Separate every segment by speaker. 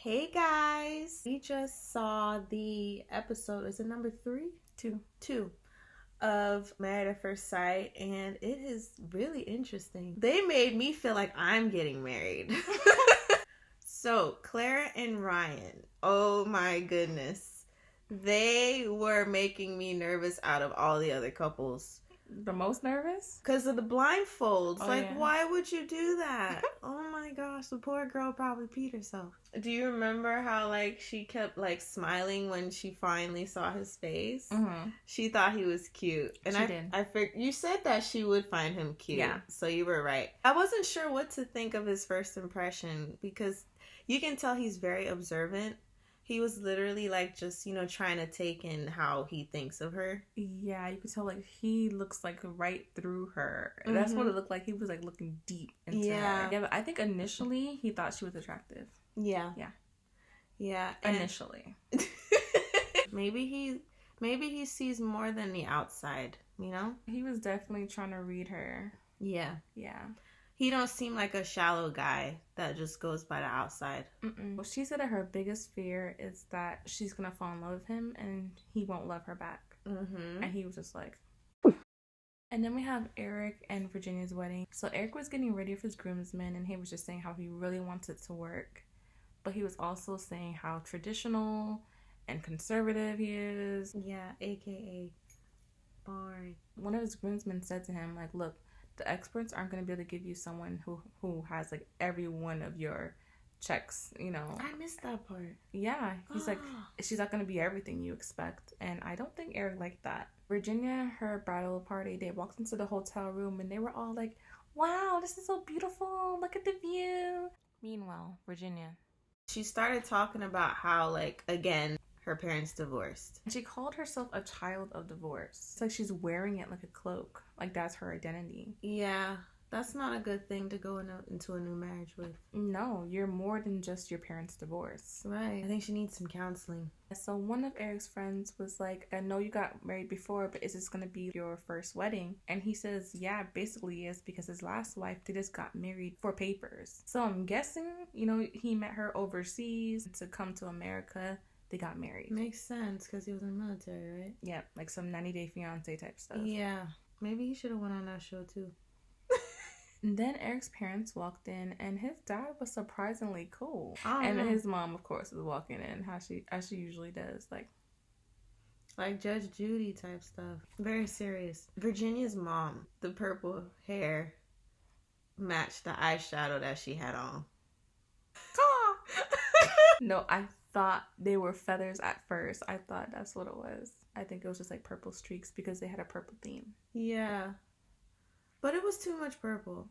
Speaker 1: Hey guys, we just saw the episode, is it number 3? Two of Married at First Sight, and it is really interesting. They made me feel like I'm getting married. So, Clara and Ryan, oh my goodness. They were making me nervous out of all the other couples.
Speaker 2: The most nervous?
Speaker 1: Because of the blindfolds.
Speaker 2: Oh,
Speaker 1: like,
Speaker 2: yeah.
Speaker 1: Why would you do that? Oh my gosh, the poor girl probably peed herself. Do you remember how, she kept, smiling when she finally saw his face?
Speaker 2: Mm-hmm.
Speaker 1: She thought he was cute. And
Speaker 2: she did.
Speaker 1: You said that she would find him cute.
Speaker 2: Yeah.
Speaker 1: So you were right. I wasn't sure what to think of his first impression because you can tell he's very observant. He was literally just, trying to take in how he thinks of her.
Speaker 2: Yeah, you could tell he looks right through her. Mm-hmm. That's what it looked like. He was looking deep into her. Yeah, but I think initially he thought she was attractive.
Speaker 1: Yeah.
Speaker 2: Initially.
Speaker 1: Maybe he sees more than the outside,
Speaker 2: He was definitely trying to read her.
Speaker 1: Yeah. He don't seem like a shallow guy that just goes by the outside.
Speaker 2: Well, she said that her biggest fear is that she's going to fall in love with him and he won't love her back.
Speaker 1: Mm-hmm.
Speaker 2: And he was just like... And then we have Eric and Virginia's wedding. So Eric was getting ready for his groomsmen and he was just saying how he really wants it to work. But he was also saying how traditional and conservative he is.
Speaker 1: Yeah, a.k.a. boring.
Speaker 2: One of his groomsmen said to him, look, the experts aren't going to be able to give you someone who has every one of your checks,
Speaker 1: I missed that part.
Speaker 2: Yeah, he's she's not going to be everything you expect. And I don't think Eric liked that. Virginia, her bridal party, they walked into the hotel room and they were all like, wow, this is so beautiful. Look at the view. Meanwhile, Virginia.
Speaker 1: She started talking about how, again, her parents divorced.
Speaker 2: She called herself a child of divorce. It's she's wearing it like a cloak. That's her identity.
Speaker 1: Yeah, that's not a good thing to go into a new marriage with.
Speaker 2: No, you're more than just your parents' divorce.
Speaker 1: Right. I think she needs some counseling.
Speaker 2: So one of Eric's friends was like, I know you got married before, but is this going to be your first wedding? And he says, yeah, basically is, because his last wife, they just got married for papers. So I'm guessing, he met her overseas to come to America. They got married.
Speaker 1: Makes sense, because he was in the military, right?
Speaker 2: Yeah, some 90 Day Fiancé type stuff.
Speaker 1: Yeah. Maybe he should have went on that show, too.
Speaker 2: And then Eric's parents walked in, and his dad was surprisingly cool. And his mom, of course, was walking in, as she usually does,
Speaker 1: like Judge Judy type stuff. Very serious. Virginia's mom, the purple hair matched the eyeshadow that she had on.
Speaker 2: No, I thought they were feathers at first. I thought that's what it was. I think it was just purple streaks because they had a purple theme.
Speaker 1: Yeah. But it was too much purple.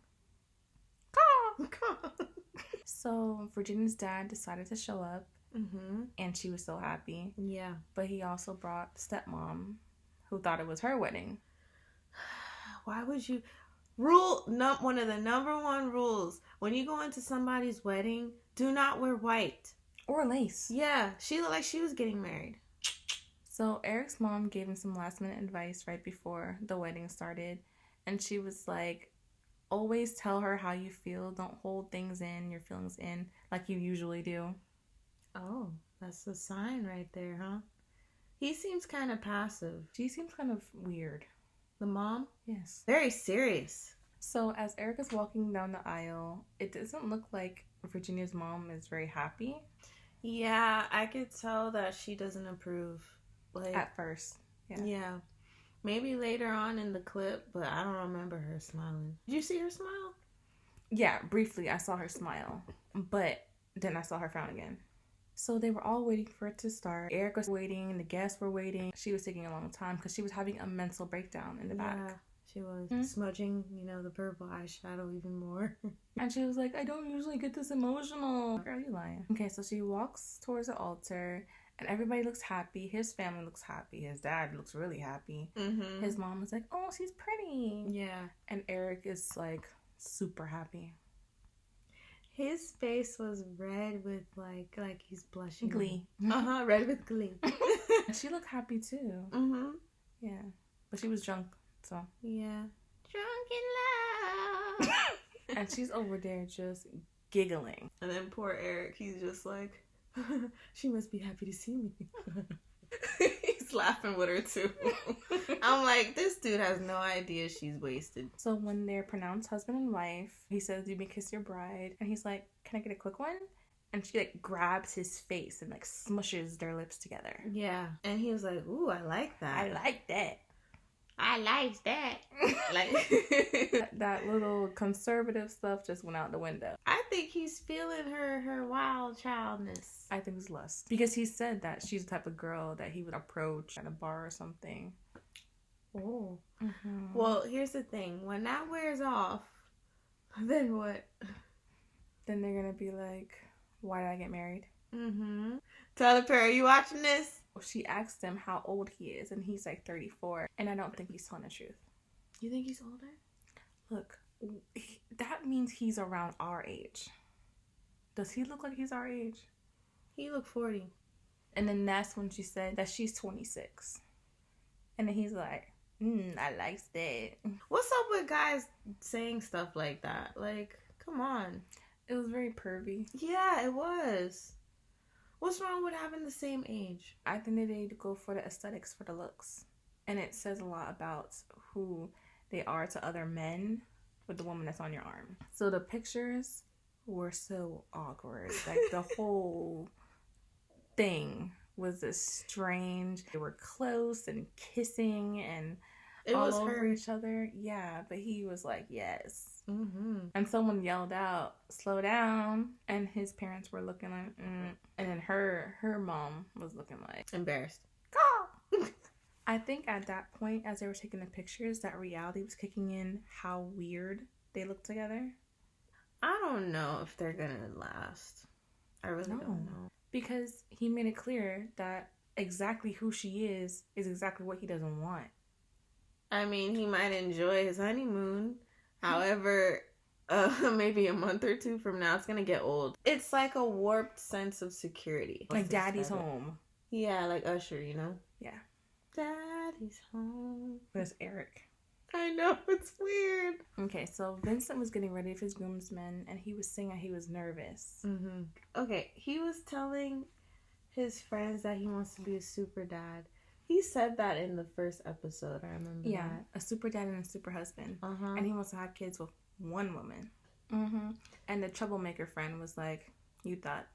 Speaker 2: So Virginia's dad decided to show up.
Speaker 1: Mm-hmm.
Speaker 2: And she was so happy.
Speaker 1: Yeah.
Speaker 2: But he also brought stepmom, who thought it was her wedding.
Speaker 1: Why would you... One of the number one rules. When you go into somebody's wedding, do not wear white.
Speaker 2: Or lace.
Speaker 1: Yeah. She looked like she was getting married.
Speaker 2: So Eric's mom gave him some last minute advice right before the wedding started. And she was like, always tell her how you feel. Don't hold your feelings in like you usually do.
Speaker 1: Oh, that's a sign right there, huh? He seems kind of passive.
Speaker 2: She seems kind of weird.
Speaker 1: The mom?
Speaker 2: Yes.
Speaker 1: Very serious.
Speaker 2: So as Eric is walking down the aisle, it doesn't look like Virginia's mom is very happy.
Speaker 1: Yeah, I could tell that she doesn't approve.
Speaker 2: At first.
Speaker 1: Yeah. Maybe later on in the clip, but I don't remember her smiling. Did you see her smile?
Speaker 2: Yeah, briefly I saw her smile, but then I saw her frown again. So they were all waiting for it to start. Eric was waiting, the guests were waiting. She was taking a long time because she was having a mental breakdown in the back.
Speaker 1: Yeah, she was smudging, the purple eyeshadow even more.
Speaker 2: And she was like, I don't usually get this emotional. Girl, you lying. Okay, so she walks towards the altar. And everybody looks happy. His family looks happy. His dad looks really happy.
Speaker 1: Mm-hmm.
Speaker 2: His mom was like, oh, she's pretty.
Speaker 1: Yeah.
Speaker 2: And Eric is super happy.
Speaker 1: His face was red with like he's blushing.
Speaker 2: Glee.
Speaker 1: Red with glee.
Speaker 2: She looked happy too.
Speaker 1: Mm-hmm.
Speaker 2: Yeah. But she was drunk, so.
Speaker 1: Yeah. Drunk in love.
Speaker 2: And she's over there just giggling.
Speaker 1: And then poor Eric, he's just like... She must be happy to see me. He's laughing with her too. I'm like, this dude has no idea she's wasted.
Speaker 2: So when they're pronounced husband and wife, he says, "You may kiss your bride," and he's like, "Can I get a quick one?" And she like grabs his face and like smushes their lips together.
Speaker 1: Yeah, and he was like, "Ooh, I like that.
Speaker 2: I like that.
Speaker 1: I like that." Like
Speaker 2: That little conservative stuff just went out the window.
Speaker 1: I think he's feeling her wild childness.
Speaker 2: I think it's lust. Because he said that she's the type of girl that he would approach at a bar or something.
Speaker 1: Oh.
Speaker 2: Mm-hmm.
Speaker 1: Well, here's the thing. When that wears off, then what?
Speaker 2: Then they're going to be like, "Why did I get married?"
Speaker 1: Mm-hmm. Tyler Perry, you watching this?
Speaker 2: She asked him how old he is, and he's like 34. And I don't think he's telling the truth.
Speaker 1: You think he's older?
Speaker 2: Look, that means he's around our age. Does he look like he's our age?
Speaker 1: He looked 40.
Speaker 2: And then that's when she said that she's 26. And then he's like, "I like that."
Speaker 1: What's up with guys saying stuff like that? Like, come on.
Speaker 2: It was very pervy.
Speaker 1: Yeah, it was. What's wrong with having the same age?
Speaker 2: I think that they go for the aesthetics, for the looks. And it says a lot about who they are to other men with the woman that's on your arm. So the pictures were so awkward. Like the whole thing was this strange. They were close and kissing and
Speaker 1: It
Speaker 2: all
Speaker 1: was
Speaker 2: over
Speaker 1: her.
Speaker 2: each other. Yeah, but he was like, "Yes."
Speaker 1: Mm-hmm.
Speaker 2: And someone yelled out, "Slow down." And his parents were looking like, And then her mom was looking like,
Speaker 1: Embarrassed.
Speaker 2: "Go!" I think at that point, as they were taking the pictures, that reality was kicking in how weird they looked together.
Speaker 1: I don't know if they're gonna last. I really
Speaker 2: No.
Speaker 1: don't know.
Speaker 2: Because he made it clear that exactly who she is exactly what he doesn't want.
Speaker 1: I mean, he might enjoy his honeymoon. However, maybe a month or two from now, it's gonna get old. It's like a warped sense of security.
Speaker 2: Like daddy's home.
Speaker 1: Yeah, like Usher, you know?
Speaker 2: Yeah.
Speaker 1: Daddy's home.
Speaker 2: Where's Eric?
Speaker 1: I know, it's weird.
Speaker 2: Okay, so Vincent was getting ready for his groomsmen, and he was saying that he was nervous.
Speaker 1: Mm-hmm. Okay, he was telling his friends that he wants to be a super dad. He said that in the first episode, I remember
Speaker 2: Yeah,
Speaker 1: that.
Speaker 2: a super dad and a super husband.
Speaker 1: Uh-huh.
Speaker 2: And he wants to have kids with one woman. Mm-hmm. And the troublemaker friend was like, "You thought,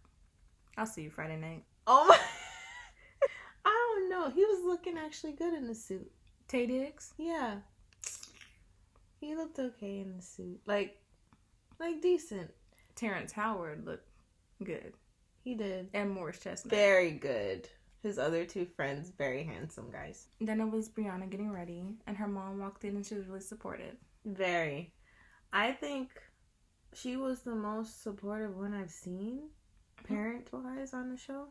Speaker 2: I'll see you Friday night."
Speaker 1: Oh my... I don't know. He was looking actually good in the suit.
Speaker 2: Tay Diggs?
Speaker 1: Yeah. He looked okay in the suit. Like decent.
Speaker 2: Terrence Howard looked good.
Speaker 1: He did.
Speaker 2: And Morris Chestnut.
Speaker 1: Very good. His other two friends, very handsome guys.
Speaker 2: Then it was Brianna getting ready, and her mom walked in and she was really supportive.
Speaker 1: Very. I think she was the most supportive one I've seen, parent-wise, on the show.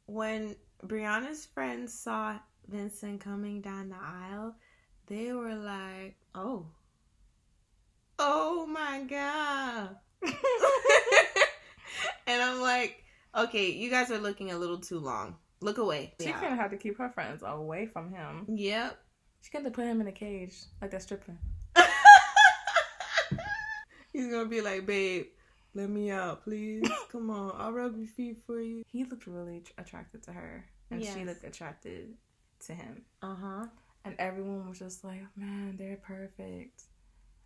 Speaker 1: When Brianna's friends saw Vincent coming down the aisle, they were like, oh my God. And I'm like, okay, you guys are looking a little too long. Look away.
Speaker 2: She kind of had to keep her friends away from him.
Speaker 1: Yep.
Speaker 2: She got to put him in a cage, like that stripper.
Speaker 1: He's gonna be like, "Babe, let me out, please. Come on, I'll rub your feet for you."
Speaker 2: He looked really attracted to her, and
Speaker 1: Yes.
Speaker 2: she looked attracted to him.
Speaker 1: Uh-huh.
Speaker 2: And everyone was just like, "Man, they're perfect."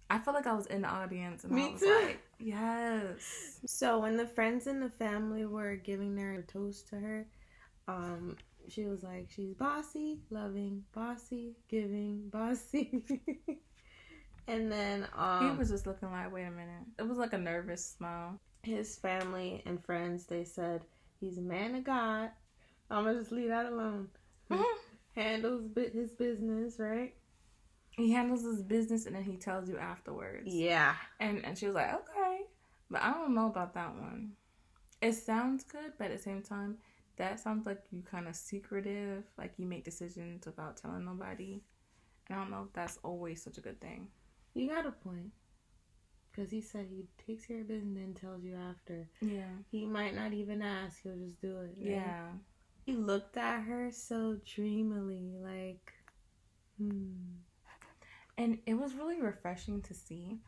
Speaker 2: I felt like I was in the audience, and
Speaker 1: Me
Speaker 2: I was
Speaker 1: too.
Speaker 2: like, "Yes."
Speaker 1: So when the friends and the family were giving their toast to her, she was like, she's bossy, loving, bossy, giving, bossy. And then
Speaker 2: He was just looking like, wait a minute. It was like a nervous smile.
Speaker 1: his family and friends, they said he's a man of God. I'm gonna just leave that alone. Handles his business, right?
Speaker 2: He handles his business, and then he tells you afterwards.
Speaker 1: Yeah.
Speaker 2: And she was like, okay. But I don't know about that one. It sounds good, but at the same time, that sounds like you kind of secretive. Like you make decisions without telling nobody. And I don't know if that's always such a good thing.
Speaker 1: You got a point. Because he said he takes care of it and then tells you after.
Speaker 2: Yeah.
Speaker 1: He might not even ask. He'll just do it. Right?
Speaker 2: Yeah.
Speaker 1: He looked at her so dreamily. Like,
Speaker 2: And it was really refreshing to see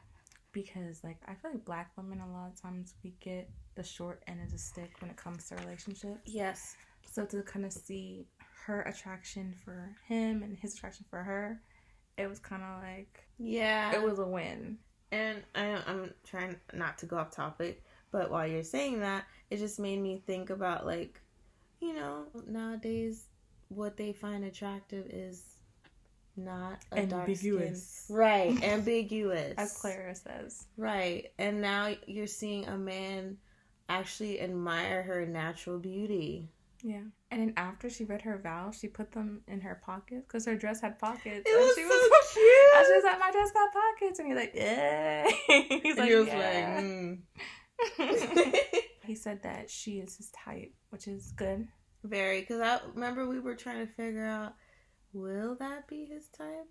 Speaker 2: because like I feel like Black women a lot of times we get the short end of the stick when it comes to relationships.
Speaker 1: Yes.
Speaker 2: So to kind of see her attraction for him and his attraction for her, it was kind of like,
Speaker 1: yeah,
Speaker 2: it was a win.
Speaker 1: And I'm trying not to go off topic, but while you're saying that, it just made me think about, like, you know, nowadays what they find attractive is not a
Speaker 2: ambiguous.
Speaker 1: Right, ambiguous.
Speaker 2: As Clara says.
Speaker 1: Right. And now you're seeing a man actually admire her natural beauty.
Speaker 2: Yeah. And then after she read her vows, she put them in her pockets because her dress had pockets.
Speaker 1: It was
Speaker 2: she
Speaker 1: so
Speaker 2: was
Speaker 1: cute.
Speaker 2: And she was like, my dress got pockets. And he's like, yeah. He's like, He said that she is his type, which is good.
Speaker 1: Very. Because I remember we were trying to figure out, will that be his type?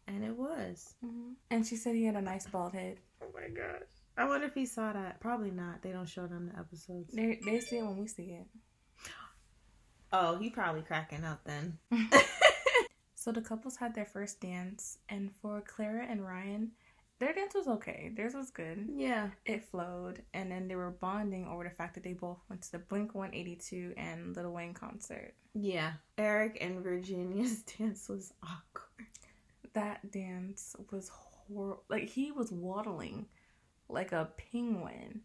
Speaker 1: And it was.
Speaker 2: Mm-hmm. And she said he had a nice bald head.
Speaker 1: Oh my gosh. I wonder if he saw that. Probably not. They don't show it on the episodes.
Speaker 2: They see it when we see it.
Speaker 1: Oh, he probably cracking up then.
Speaker 2: So the couples had their first dance, and for Clara and Ryan, their dance was okay. Theirs was good.
Speaker 1: Yeah.
Speaker 2: It flowed, and then they were bonding over the fact that they both went to the Blink-182 and Lil Wayne concert.
Speaker 1: Yeah. Eric and Virginia's dance was awkward.
Speaker 2: That dance was horrible. Like, he was waddling like a penguin.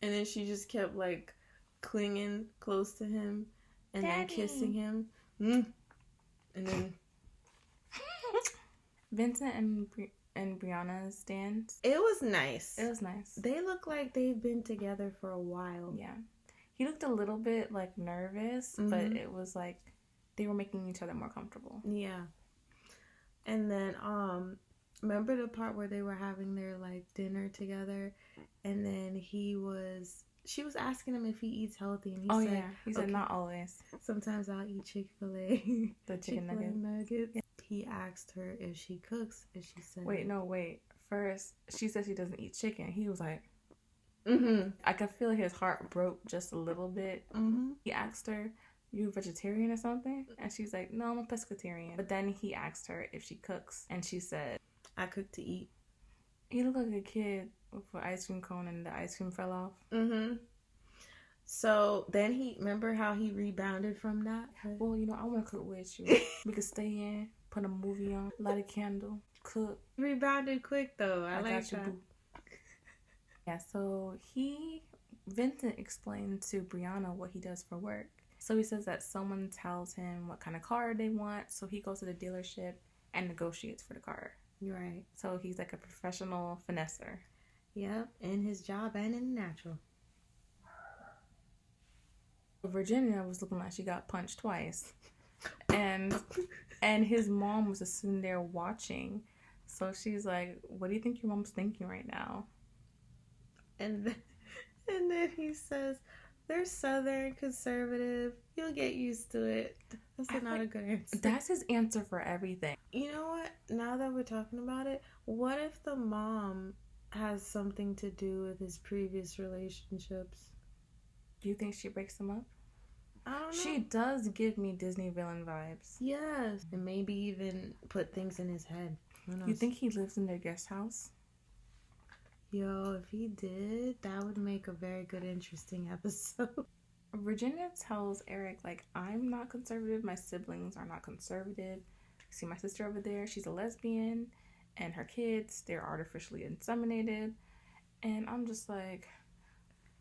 Speaker 1: And then she just kept, like, clinging close to him and
Speaker 2: Daddy.
Speaker 1: then kissing him. And then
Speaker 2: Vincent and Brianna's dance.
Speaker 1: it was nice.
Speaker 2: It was nice.
Speaker 1: They look like they've been together for a while.
Speaker 2: Yeah. He looked a little bit, like, nervous, but it was like they were making each other more comfortable.
Speaker 1: Yeah. And then, remember the part where they were having their, like, dinner together, and then she was asking him if he eats healthy, and he said,
Speaker 2: he said, not always.
Speaker 1: sometimes I'll eat Chick-fil-A.
Speaker 2: The chicken
Speaker 1: nuggets. Yeah. He asked her if she cooks, and she said,
Speaker 2: Wait. First, she said she doesn't eat chicken. He was like,
Speaker 1: mm-hmm.
Speaker 2: I could feel his heart broke just a little bit.
Speaker 1: Mm-hmm.
Speaker 2: He asked her, you vegetarian or something? And she's like, no, I'm a pescatarian. But then he asked her if she cooks, and she said,
Speaker 1: I cook to eat.
Speaker 2: He looked like a kid with an ice cream cone and the ice cream fell off.
Speaker 1: Mm-hmm. So then remember how he rebounded from that?
Speaker 2: Well, you know, I want to cook with you. We could stay in, put a movie on, light a candle, cook.
Speaker 1: Rebounded quick though. I like
Speaker 2: got you,
Speaker 1: that.
Speaker 2: boo. Yeah, so Vincent explained to Brianna what he does for work. So he says that someone tells him what kind of car they want, so he goes to the dealership and negotiates for the car.
Speaker 1: You're right.
Speaker 2: So he's like a professional finesser.
Speaker 1: Yep, in his job and in the natural.
Speaker 2: Virginia was looking like she got punched twice. And his mom was just sitting there watching. So she's like, what do you think your mom's thinking right now?
Speaker 1: And then he says, they're Southern conservative. You'll get used to it. That's not a good answer.
Speaker 2: That's his answer for everything.
Speaker 1: You know what? Now that we're talking about it, what if the mom has something to do with his previous relationships?
Speaker 2: Do you think she breaks them up?
Speaker 1: I don't know.
Speaker 2: She does give me Disney villain vibes.
Speaker 1: Yes. And maybe even put things in his head. Who knows?
Speaker 2: You think he lives in their guest house?
Speaker 1: Yo, if he did, that would make a very good, interesting episode.
Speaker 2: Virginia tells Eric, like, I'm not conservative. My siblings are not conservative. See my sister over there? She's a lesbian. And her kids, they're artificially inseminated. And I'm just like,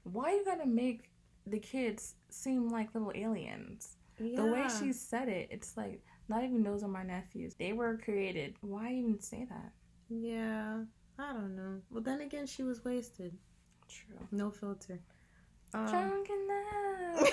Speaker 2: why you gotta make the kids seem like little aliens?
Speaker 1: Yeah.
Speaker 2: The way she said it, it's like, not even those are my nephews. They were created. Why even say that?
Speaker 1: Yeah. I don't know. Well, then again, she was wasted.
Speaker 2: True.
Speaker 1: No filter.
Speaker 2: Drunk enough.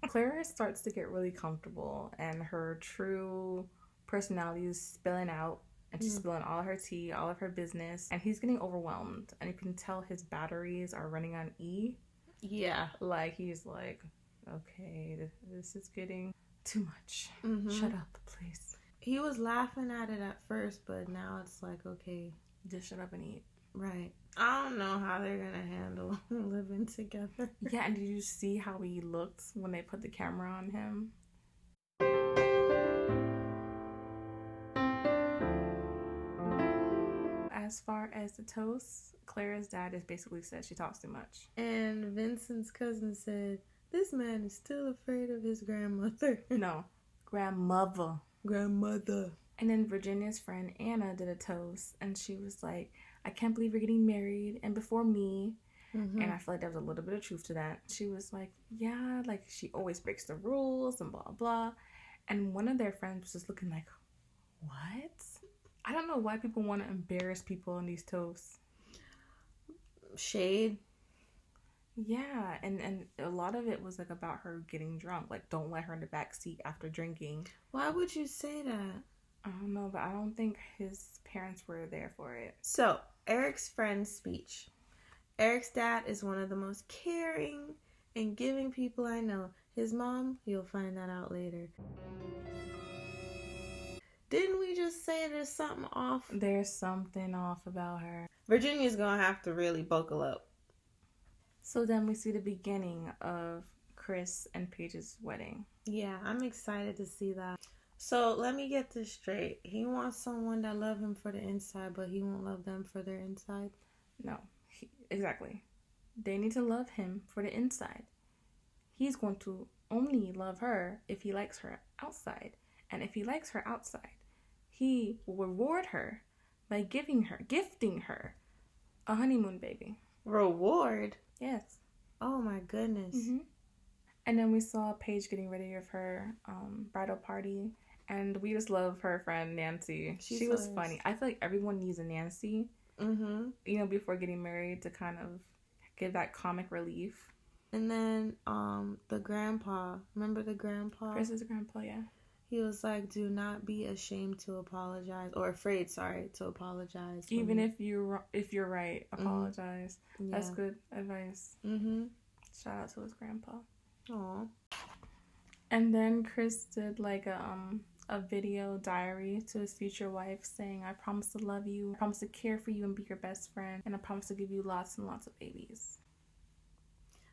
Speaker 2: Clara starts to get really comfortable, and her true personality is spilling out, and she's spilling all of her tea, all of her business, and he's getting overwhelmed, and you can tell his batteries are running on E.
Speaker 1: Yeah.
Speaker 2: Like, he's like, okay, this is getting too much.
Speaker 1: Mm-hmm.
Speaker 2: Shut up, please.
Speaker 1: He was laughing at it at first, but now it's like, okay.
Speaker 2: Just shut up and eat.
Speaker 1: Right. I don't know how they're going to handle living together.
Speaker 2: Yeah, and did you see how he looked when they put the camera on him? as far as the toast, Clara's dad just basically said she talks too much.
Speaker 1: And Vincent's cousin said, this man is still afraid of his grandmother.
Speaker 2: No, grandmother.
Speaker 1: Grandmother.
Speaker 2: And then Virginia's friend Anna did a toast, and she was like, I can't believe you're getting married, and before me.
Speaker 1: Mm-hmm.
Speaker 2: And I feel like there was a little bit of truth to that. She was like, yeah, like she always breaks the rules and blah, blah. And one of their friends was just looking like, what? I don't know why people want to embarrass people on these toasts.
Speaker 1: Shade.
Speaker 2: Yeah, and a lot of it was like about her getting drunk. Like, don't let her in the back seat after drinking.
Speaker 1: Why would you say that?
Speaker 2: I don't know, but I don't think his parents were there for it.
Speaker 1: So, Eric's friend's speech. Eric's dad is one of the most caring and giving people I know. His mom, you'll find that out later. Didn't we just say there's something off?
Speaker 2: There's something off about her.
Speaker 1: Virginia's gonna have to really buckle up.
Speaker 2: So then we see the beginning of Chris and Paige's wedding.
Speaker 1: Yeah, I'm excited to see that. So let me get this straight. He wants someone that love him for the inside, but he won't love them for their inside?
Speaker 2: No, exactly. They need to love him for the inside. He's going to only love her if he likes her outside. And if he likes her outside, he will reward her by gifting her a honeymoon baby.
Speaker 1: Reward?
Speaker 2: Yes.
Speaker 1: Oh my goodness.
Speaker 2: Mm-hmm. And then we saw Paige getting ready of her bridal party. And we just love her friend Nancy. She was funny. I feel like everyone needs a Nancy, you know, before getting married to kind of give that comic relief.
Speaker 1: And then the grandpa, remember the grandpa?
Speaker 2: Chris's grandpa, yeah.
Speaker 1: He was like, do not be ashamed to apologize, or afraid, to apologize.
Speaker 2: Even if you're right, apologize.
Speaker 1: Yeah.
Speaker 2: That's good advice. Shout out to his grandpa.
Speaker 1: Aw.
Speaker 2: And then Chris did like a video diary to his future wife saying, I promise to love you, I promise to care for you and be your best friend, and I promise to give you lots and lots of babies.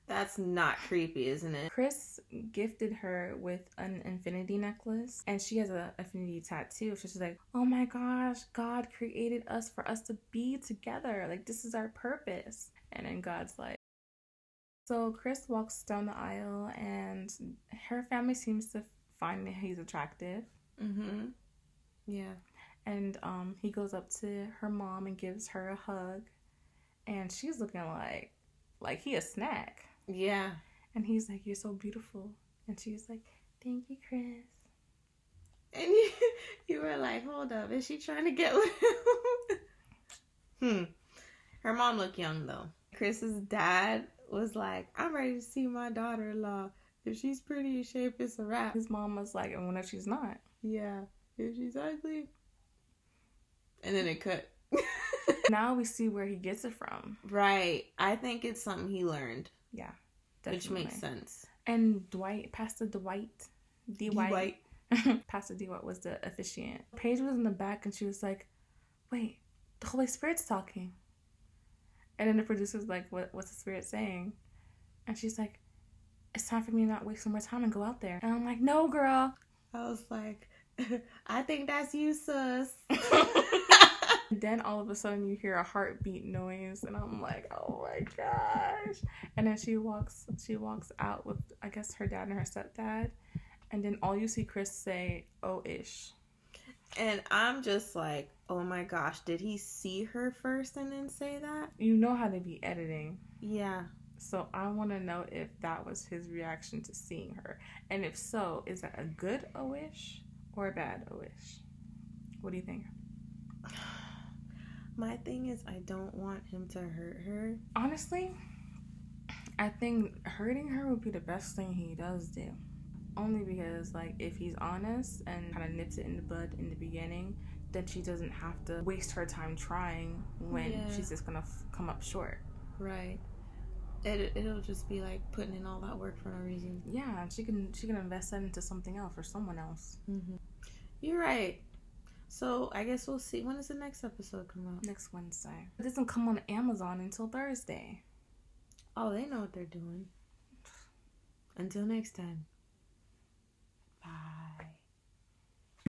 Speaker 1: That's not creepy, isn't it?
Speaker 2: Chris gifted her with an infinity necklace, and she has an infinity tattoo. So she's like, oh my gosh, God created us for us to be together. Like, this is our purpose. And then God's like, so Chris walks down the aisle, and her family seems to find that he's attractive.
Speaker 1: Yeah.
Speaker 2: And he goes up to her mom and gives her a hug, and she's looking like he a snack.
Speaker 1: Yeah.
Speaker 2: And he's like, you're so beautiful. And she's like, thank you, Chris.
Speaker 1: And you were like, hold up, is she trying to get with him? Her mom looked young though. Chris's dad was like, I'm ready to see my daughter-in-law. If she's pretty in shape, it's a wrap.
Speaker 2: His mom was like, and what if she's not?
Speaker 1: Yeah. If she's ugly. And then it cut.
Speaker 2: Now we see where he gets it from.
Speaker 1: Right. I think it's something he learned.
Speaker 2: Yeah, definitely.
Speaker 1: Which makes sense.
Speaker 2: And Pastor Dwight, Pastor Dwight was the officiant. Paige was in the back and she was like, wait, the Holy Spirit's talking. And then the producer's like, what's the Spirit saying? And she's like, it's time for me to not waste some more time and go out there. And I'm like, no, girl.
Speaker 1: I was like, I think that's you, sus.
Speaker 2: Then all of a sudden you hear a heartbeat noise, and I'm like, oh my gosh. And then she walks out with, I guess, her dad and her stepdad, and then all you see Chris say, oh ish.
Speaker 1: And I'm just like, oh my gosh, did he see her first and then say that?
Speaker 2: You know how they be editing.
Speaker 1: Yeah.
Speaker 2: So I want to know if that was his reaction to seeing her, and if so, is that a good oh ish or a bad oh ish? What do you think?
Speaker 1: My thing is, I don't want him to hurt her.
Speaker 2: Honestly, I think hurting her would be the best thing he does do. Only because, like, if he's honest and kind of nips it in the bud in the beginning, then she doesn't have to waste her time trying when she's just gonna come up short.
Speaker 1: Right. It'll just be like putting in all that work for no reason.
Speaker 2: Yeah, she can invest that into something else or someone else.
Speaker 1: You're right. So I guess we'll see. When does the next episode come out?
Speaker 2: Next Wednesday. It doesn't come on Amazon until Thursday.
Speaker 1: Oh, they know what they're doing. Until next time. Bye.